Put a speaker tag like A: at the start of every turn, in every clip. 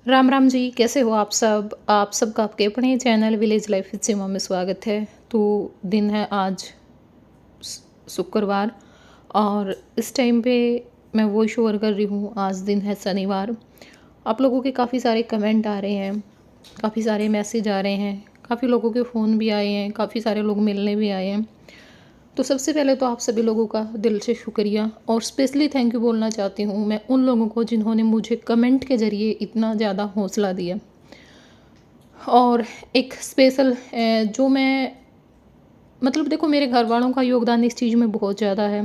A: राम राम जी, कैसे हो आप सबका आपके अपने चैनल विलेज लाइफ विद सीमा में स्वागत है। तो दिन है आज शुक्रवार और इस टाइम पे मैं वॉइस ओवर कर रही हूँ। आज दिन है शनिवार। आप लोगों के काफ़ी सारे कमेंट आ रहे हैं, काफ़ी सारे मैसेज आ रहे हैं, काफ़ी लोगों के फ़ोन भी आए हैं, काफ़ी सारे लोग मिलने भी आए हैं। तो सबसे पहले तो आप सभी लोगों का दिल से शुक्रिया और स्पेशली थैंक यू बोलना चाहती हूँ मैं उन लोगों को जिन्होंने मुझे कमेंट के ज़रिए इतना ज़्यादा हौसला दिया। और एक स्पेशल जो मैं मतलब देखो, मेरे घर वालों का योगदान इस चीज़ में बहुत ज़्यादा है,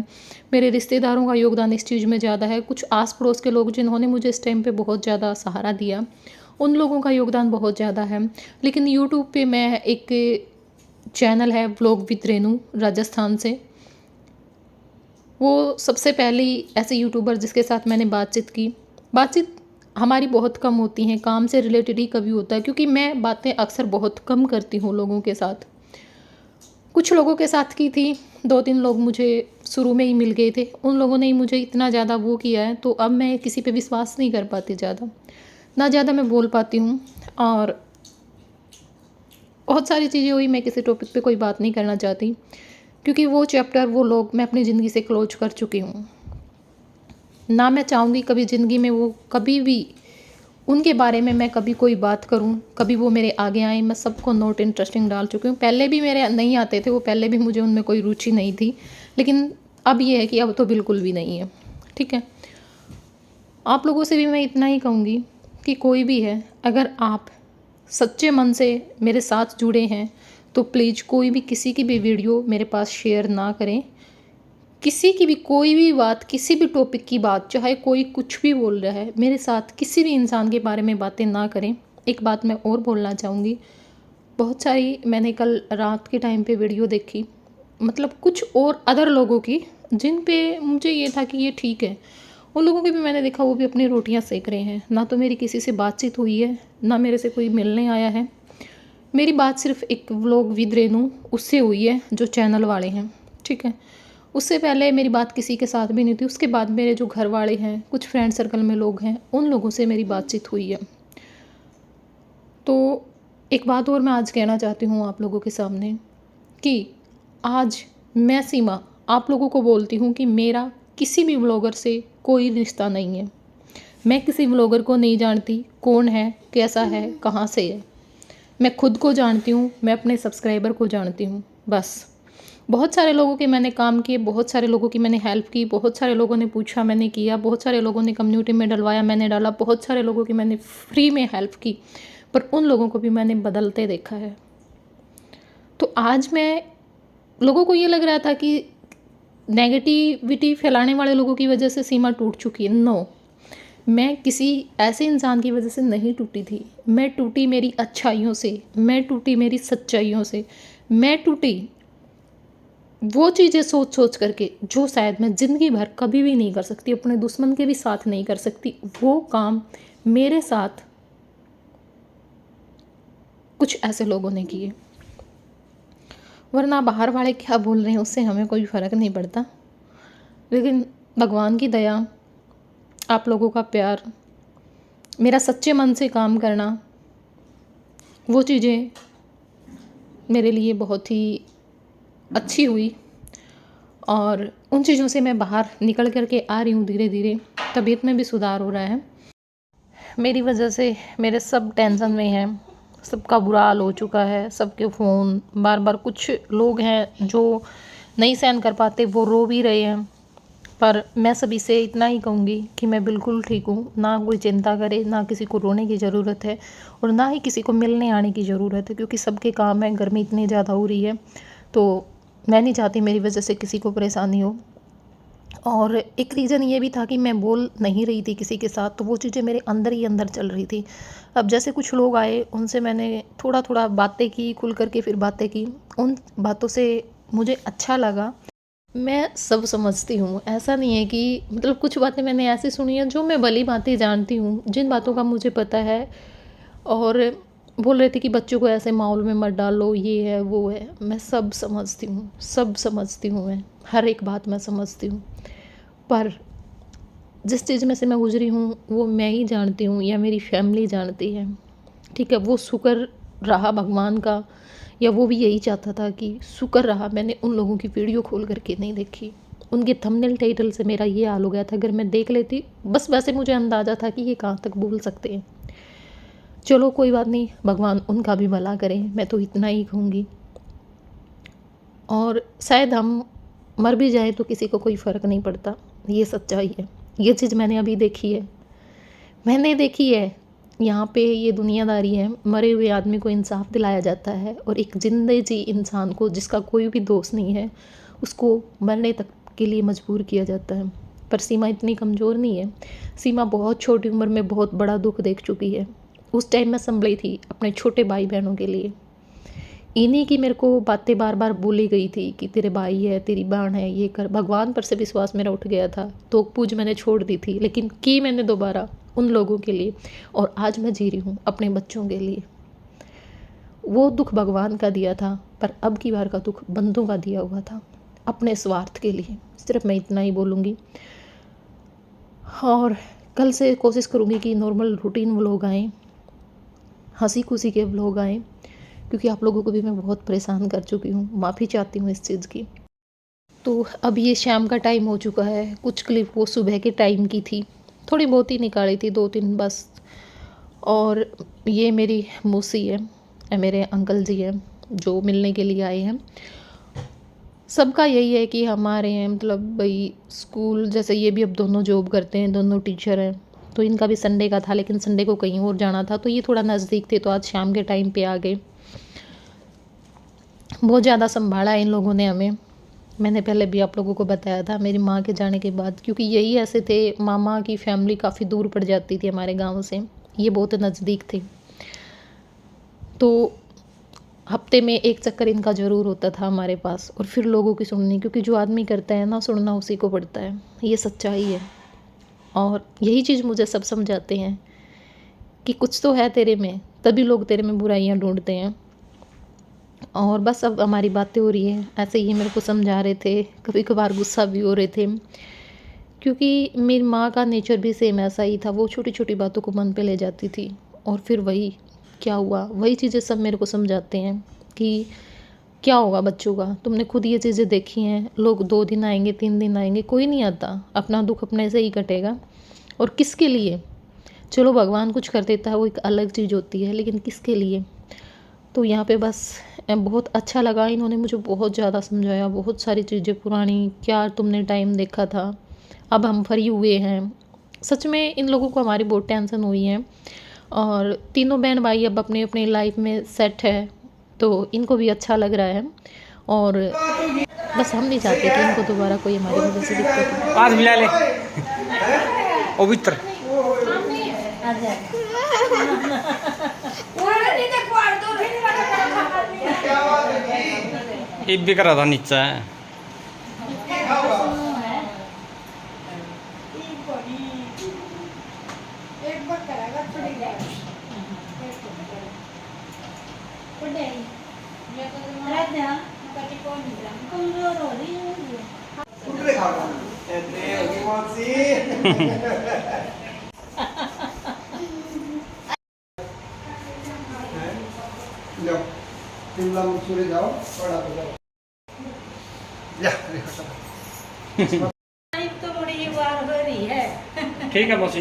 A: मेरे रिश्तेदारों का योगदान इस चीज़ में ज़्यादा है, कुछ आस पड़ोस के लोग जिन्होंने मुझे इस टाइम पे बहुत ज़्यादा सहारा दिया, उन लोगों का योगदान बहुत ज़्यादा है। लेकिन यूट्यूब पे मैं एक चैनल है व्लॉग विद रेनू राजस्थान से, वो सबसे पहली ऐसे यूट्यूबर जिसके साथ मैंने बातचीत हमारी बहुत कम होती हैं, काम से रिलेटेड ही कभी होता है, क्योंकि मैं बातें अक्सर बहुत कम करती हूँ लोगों के साथ। कुछ लोगों के साथ की थी, 2-3 लोग मुझे शुरू में ही मिल गए थे, उन लोगों ने ही मुझे इतना ज़्यादा वो किया है, तो अब मैं किसी पे विश्वास नहीं कर पाती ज़्यादा, ना ज़्यादा मैं बोल पाती हूँ। और बहुत सारी चीज़ें हुई, मैं किसी टॉपिक पे कोई बात नहीं करना चाहती, क्योंकि वो चैप्टर वो लोग मैं अपनी ज़िंदगी से क्लोज कर चुकी हूँ। ना मैं चाहूँगी कभी ज़िंदगी में वो कभी भी उनके बारे में मैं कभी कोई बात करूँ, कभी वो मेरे आगे आएँ। मैं सबको नॉट इंटरेस्टिंग डाल चुकी हूँ। पहले भी मेरे नहीं आते थे वो, पहले भी मुझे उनमें कोई रुचि नहीं थी, लेकिन अब ये है कि अब तो बिल्कुल भी नहीं है। ठीक है, आप लोगों से भी मैं इतना ही कहूँगी कि कोई भी है, अगर आप सच्चे मन से मेरे साथ जुड़े हैं तो प्लीज़ कोई भी किसी की भी वीडियो मेरे पास शेयर ना करें। किसी की भी कोई भी बात, किसी भी टॉपिक की बात, चाहे कोई कुछ भी बोल रहा है, मेरे साथ किसी भी इंसान के बारे में बातें ना करें। एक बात मैं और बोलना चाहूँगी, बहुत सारी मैंने कल रात के टाइम पे वीडियो देखी, मतलब कुछ और अदर लोगों की, जिन पे मुझे ये था कि ये ठीक है, उन लोगों की भी मैंने देखा वो भी अपनी रोटियां सेक रहे हैं। ना तो मेरी किसी से बातचीत हुई है, ना मेरे से कोई मिलने आया है। मेरी बात सिर्फ एक व्लॉग विद रेनू उससे हुई है जो चैनल वाले हैं। ठीक है, उससे पहले मेरी बात किसी के साथ भी नहीं थी। उसके बाद मेरे जो घर वाले हैं, कुछ फ्रेंड सर्कल में लोग हैं, उन लोगों से मेरी बातचीत हुई है। तो एक बात और मैं आज कहना चाहती हूँ आप लोगों के सामने कि आज मैं सीमा आप लोगों को बोलती हूँ कि मेरा किसी भी ब्लॉगर से कोई रिश्ता नहीं है। मैं किसी ब्लॉगर को नहीं जानती, कौन है, कैसा है, कहाँ से है। मैं खुद को जानती हूँ, मैं अपने सब्सक्राइबर को जानती हूँ, बस। बहुत सारे लोगों के मैंने काम किए, बहुत सारे लोगों की मैंने हेल्प की, बहुत सारे लोगों ने पूछा मैंने किया, बहुत सारे लोगों ने कम्युनिटी में डलवाया मैंने डाला, बहुत सारे लोगों की मैंने फ्री में हेल्प की, पर उन लोगों को भी मैंने बदलते देखा है। तो आज मैं लोगों को ये लग रहा था कि नेगेटिविटी फैलाने वाले लोगों की वजह से सीमा टूट चुकी है। नो, मैं किसी ऐसे इंसान की वजह से नहीं टूटी थी। मैं टूटी मेरी अच्छाइयों से, मैं टूटी मेरी सच्चाइयों से, मैं टूटी वो चीज़ें सोच सोच करके जो शायद मैं ज़िंदगी भर कभी भी नहीं कर सकती, अपने दुश्मन के भी साथ नहीं कर सकती। वो काम मेरे साथ कुछ ऐसे लोगों ने किए, वरना बाहर वाले क्या बोल रहे हैं उससे हमें कोई फ़र्क नहीं पड़ता। लेकिन भगवान की दया, आप लोगों का प्यार, मेरा सच्चे मन से काम करना, वो चीज़ें मेरे लिए बहुत ही अच्छी हुई। और उन चीज़ों से मैं बाहर निकल कर के आ रही हूँ धीरे धीरे। तबीयत में भी सुधार हो रहा है। मेरी वजह से मेरे सब टेंशन में हैं, सबका बुरा हाल हो चुका है, सबके फ़ोन बार बार, कुछ लोग हैं जो नहीं सहन कर पाते वो रो भी रहे हैं। पर मैं सभी से इतना ही कहूँगी कि मैं बिल्कुल ठीक हूँ, ना कोई चिंता करे, ना किसी को रोने की ज़रूरत है और ना ही किसी को मिलने आने की ज़रूरत है, क्योंकि सबके काम है। गर्मी इतनी ज़्यादा हो रही है तो मैं नहीं चाहती मेरी वजह से किसी को परेशानी हो। और एक रीज़न ये भी था कि मैं बोल नहीं रही थी किसी के साथ, तो वो चीज़ें मेरे अंदर ही अंदर चल रही थी। अब जैसे कुछ लोग आए, उनसे मैंने थोड़ा थोड़ा बातें की, खुल करके फिर बातें की, उन बातों से मुझे अच्छा लगा। मैं सब समझती हूँ, ऐसा नहीं है कि मतलब कुछ बातें मैंने ऐसी सुनी हैं जो मैं भली भांति जानती हूँ, जिन बातों का मुझे पता है। और बोल रहे थे कि बच्चों को ऐसे माहौल में मत डालो, ये है वो है। मैं सब समझती हूँ, सब समझती हूँ, मैं हर एक बात मैं समझती हूँ। पर जिस चीज़ में से मैं गुजरी हूँ वो मैं ही जानती हूँ या मेरी फैमिली जानती है, ठीक है। वो शुक्र रहा भगवान का, या वो भी यही चाहता था कि शुक्र रहा मैंने उन लोगों की वीडियो खोल करके नहीं देखी। उनके थंबनेल टाइटल से मेरा ये हाल हो गया था, अगर मैं देख लेती बस, वैसे मुझे अंदाज़ा था कि ये कहाँ तक बोल सकते हैं। चलो कोई बात नहीं, भगवान उनका भी भला करें, मैं तो इतना ही कहूँगी। और शायद हम मर भी जाएं तो किसी को कोई फ़र्क नहीं पड़ता, ये सच्चाई है। ये चीज़ मैंने अभी देखी है, मैंने देखी है। यहाँ पे ये दुनियादारी है, मरे हुए आदमी को इंसाफ दिलाया जाता है और एक जिंदे जी इंसान को जिसका कोई भी दोष नहीं है उसको मरने तक के लिए मजबूर किया जाता है। पर सीमा इतनी कमज़ोर नहीं है, सीमा बहुत छोटी उम्र में बहुत बड़ा दुख देख चुकी है। उस टाइम मैं संभली थी अपने छोटे भाई बहनों के लिए। इन्हीं की मेरे को बातें बार बार बोली गई थी कि तेरे भाई है, तेरी बहन है, ये कर। भगवान पर से विश्वास मेरा उठ गया था, तो पूज मैंने छोड़ दी थी, लेकिन की मैंने दोबारा उन लोगों के लिए। और आज मैं जी रही हूँ अपने बच्चों के लिए। वो दुख भगवान का दिया था, पर अब की बार का दुख बंदों का दिया हुआ था, अपने स्वार्थ के लिए। सिर्फ मैं इतना ही बोलूँगी। और कल से कोशिश करूँगी कि नॉर्मल रूटीन व्लॉग आएँ, हंसी खुशी के व्लॉग आएँ, क्योंकि आप लोगों को भी मैं बहुत परेशान कर चुकी हूँ। माफ़ी चाहती हूँ इस चीज़ की। तो अब ये शाम का टाइम हो चुका है, कुछ क्लिप वो सुबह के टाइम की थी, थोड़ी बहुत ही निकाली थी, 2-3 बस। और ये मेरी मौसी है, मेरे अंकल जी हैं जो मिलने के लिए आए हैं। सबका यही है कि हमारे हैं, मतलब भाई स्कूल जैसे ये भी अब दोनों जॉब करते हैं, दोनों टीचर हैं, तो इनका भी संडे का था, लेकिन संडे को कहीं और जाना था, तो ये थोड़ा नज़दीक थे, तो आज शाम के टाइम पे आ गए। बहुत ज़्यादा संभाला है इन लोगों ने हमें। मैंने पहले भी आप लोगों को बताया था मेरी माँ के जाने के बाद, क्योंकि यही ऐसे थे, मामा की फैमिली काफ़ी दूर पड़ जाती थी हमारे गांव से, ये बहुत नज़दीक थे। तो हफ्ते में एक चक्कर इनका ज़रूर होता था हमारे पास, और फिर लोगों की सुननी, क्योंकि जो आदमी करता है ना, सुनना उसी को पड़ता है, ये सच्चाई है। और यही चीज़ मुझे सब समझाते हैं कि कुछ तो है तेरे में, तभी लोग तेरे में बुराइयाँ ढूंढते हैं। और बस अब हमारी बातें हो रही हैं, ऐसे ही मेरे को समझा रहे थे, कभी कभार गुस्सा भी हो रहे थे, क्योंकि मेरी माँ का नेचर भी सेम ऐसा ही था। वो छोटी छोटी बातों को मन पे ले जाती थी, और फिर वही क्या हुआ, वही चीज़ें सब मेरे को समझाते हैं कि क्या होगा बच्चों का। तुमने खुद ये चीज़ें देखी हैं, लोग 2 दिन आएंगे, 3 दिन आएंगे, कोई नहीं आता, अपना दुख अपने से ही कटेगा। और किसके लिए? चलो भगवान कुछ कर देता है, वो एक अलग चीज़ होती है, लेकिन किसके लिए? तो यहाँ पे बस बहुत अच्छा लगा, इन्होंने मुझे बहुत ज़्यादा समझाया, बहुत सारी चीज़ें पुरानी, क्या तुमने टाइम देखा था, अब हम फ्री हुए हैं। सच में इन लोगों को हमारी बहुत टेंशन हुई है, और तीनों बहन भाई अब अपने अपने लाइफ में सेट है, तो इनको भी अच्छा लग रहा है। और बस हम नहीं चाहते कि इनको दोबारा कोई हमारी वजह से दिक्कत हो।
B: आज मिला ले पवित्र एक भी करा था नीचा
C: जाओ
D: तो बड़ी बार हो रही है।
B: ठीक है मौसी,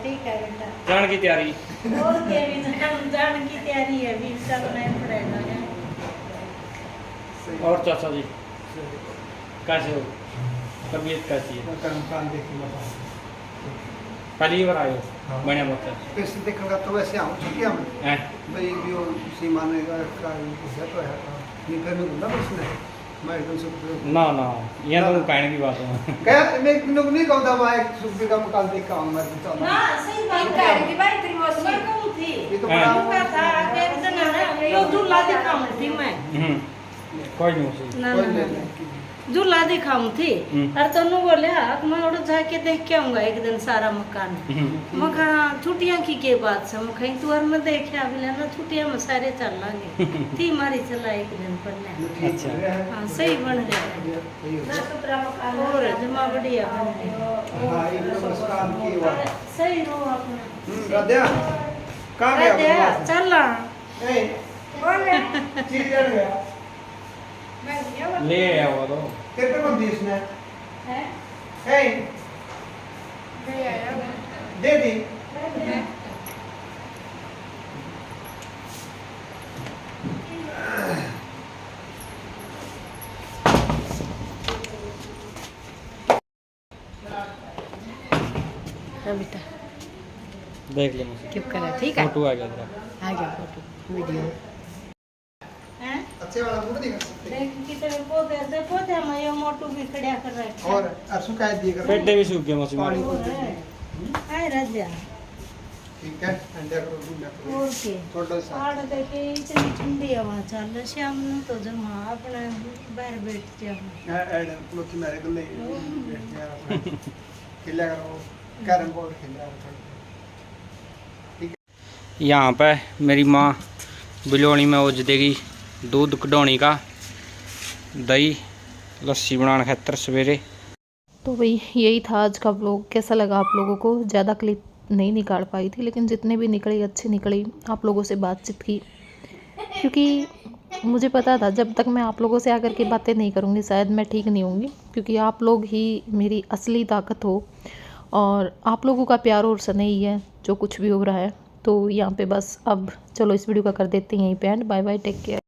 D: ठीक है बेटा,
B: जान की तैयारी।
D: और क्या भी जान की तैयारी है, भी चलना पड़ेगा।
B: और चाचा जी कैसे हो, तबीयत कैसी है? पहली बार आए हो? बढ़िया बात है।
C: कैसे देखेगा तो वैसे आऊँ छुट्टियाँ में
B: हैं?
C: भाई जो सीमा ने का है तो है नहीं घर में घूमना बस नहीं मैं एकदम से
B: ना ना, ये तो कहने की बात है।
C: क्या मैं लोग नहीं कहता मैं एक सुबह का मकान देख के आऊँ मैं चला
D: ना सही बात है कि भाई तेरी मौसी मैं कहूँ थी,
C: ये तो
B: हाँ।
D: तू का था के जना ना यो दूल्हा दिखाऊं थी मैं।
B: कोई नहीं मौसी,
D: ना
C: कोई
D: ना
C: नहीं
D: झूला दिखाऊं थी और तनु बोले मैं उड़ जाके देख के आऊंगा एक दिन सारा मकान। मैं कहा छुट्टियां की बात से मैं कहीं तुअर में देखे अभी लेना छुट्टियां में सारे चल लांगे थी मारी चला एक दिन पढ़ने।
B: अच्छा
D: हाँ सही बन गया और जमा बढ़िया बन गया।
C: हाँ ये नमस्कार की बात
D: सही रहो अपना
C: राध्या कहाँ गया
D: राध्या चला
C: ए चीज ले गया
B: ले आया वो तो
C: कितने को दी इसने
D: है
C: ए दे दी
D: बेटा
B: देख ले मुझे
D: क्यों करा ठीक है
B: फोटो आ गया तेरा
D: आ गया फोटो वीडियो हैं
C: अच्छे वाला फोटो दिखा सकते
D: देख कितने पौधे में ये मोटू भी खड़ा कर रहा है
C: और असु का दिए कर
B: पेटे भी सूख गए मौसी
C: पानी
B: मारे
C: को
D: हाय राजा
C: ठीक है अंडा करो दूध करो
D: और के
C: थोड़ा सा
D: आड़ देखे इतनी ठंडी हवा चल रही शाम ਨੂੰ तो जमा अपने बाहर बैठ जाओ
C: ऐड लोग मेरे गले बैठ गया खेला करो कैरम बोर्ड खेल रहा है।
B: यहाँ पे मेरी माँ बिलोनी में उज देगी दूध कढ़ौनी का दही लस्सी बनाने खातर सवेरे।
A: तो भाई यही था आज का व्लॉग। कैसा लगा आप लोगों को? ज़्यादा क्लिप नहीं निकाल पाई थी, लेकिन जितने भी निकली अच्छी निकली। आप लोगों से बातचीत की क्योंकि मुझे पता था जब तक मैं आप लोगों से आकर के बातें नहीं करूँगी शायद मैं ठीक नहीं होंगी, क्योंकि आप लोग ही मेरी असली ताकत हो और आप लोगों का प्यार और स्नेह ही है जो कुछ भी हो रहा है। तो यहाँ पे बस अब चलो इस वीडियो का कर देते हैं यहीं पे end. Bye bye, take care.